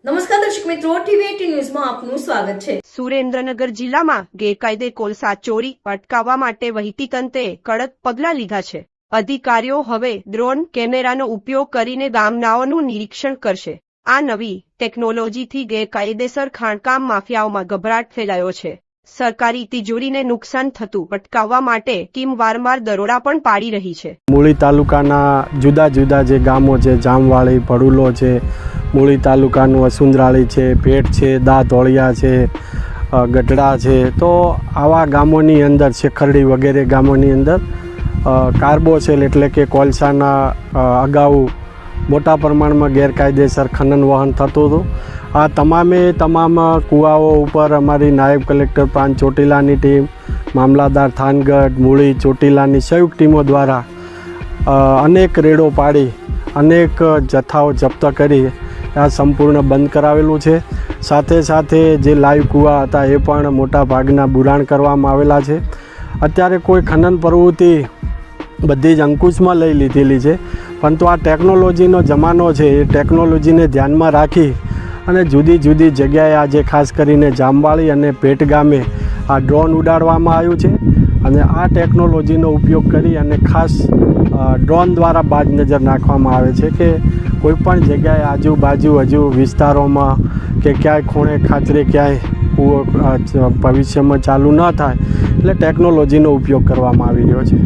નમસ્કાર દર્શક મિત્રો, ટીવી18 ન્યૂઝમાં આપનું સ્વાગત છે। સુરેન્દ્રનગર જિલ્લામાં ગેરકાયદે કોલસા ચોરી અટકાવવા માટે વહીવટીતંત્રે કડક પગલાં લીધા છે। અધિકારીઓ હવે ડ્રોન કેમેરાનો ઉપયોગ કરીને ગામડાઓનું નિરીક્ષણ કરશે। આ નવી ટેકનોલોજીથી ગેરકાયદેસર ખાણકામ માફિયાઓમાં ગભરાટ ફેલાયો છે। સરકારી તિજોરીને નુકસાન થતું અટકાવવા માટે ટીમ વારંવાર દરોડા પણ પાડી રહી છે। મૂળી તાલુકાના જુદા જુદા જે ગામો છે, જામવાળી, ભડુલો છે, મૂળી તાલુકાનું વસુંધરાળી છે, પેટ છે, દાંતોળિયા છે, ગઢડા છે, તો આવા ગામોની અંદર શેખરડી વગેરે ગામોની અંદર કાર્બોસેલ એટલે કે કોલસાના અગાઉ મોટા પ્રમાણમાં ગેરકાયદેસર ખનન વહન થતું હતું। આ તમામ કુવાઓ ઉપર અમારી નાયબ કલેક્ટર પ્રાંત ચોટીલાની ટીમ, મામલાદાર થાનગઢ, મૂળી, ચોટીલાની સંયુક્ત ટીમો દ્વારા અનેક રેડો પાડી અનેક જથ્થાઓ જપ્ત કરી આ સંપૂર્ણ બંધ કરાવેલું છે। સાથે સાથે જે લાઈવ કૂવા હતા એ પણ મોટા ભાગના બુરાણ કરવામાં આવેલા છે। અત્યારે કોઈ ખનન પ્રવૃત્તિ બધી જ અંકુશમાં લઈ લીધેલી છે, પરંતુ આ ટેકનોલોજીનો જમાનો છે। એ ટેકનોલોજીને ધ્યાનમાં રાખી અને જુદી જુદી જગ્યાએ આજે ખાસ કરીને જામવાળી અને પેટ ગામે આ ડ્રોન ઉડાડવામાં આવ્યું છે અને આ ટેકનોલોજીનો ઉપયોગ કરી અને ખાસ ડ્રોન દ્વારા બાજ નજર નાખવામાં આવે છે કે કોઈપણ જગ્યાએ આજુબાજુ હજુ વિસ્તારોમાં કે ક્યાંય ખૂણે ખાતરે ક્યાંય કૂવો ભવિષ્યમાં ચાલુ ન થાય એટલે ટેકનોલોજીનો ઉપયોગ કરવામાં આવી રહ્યો છે।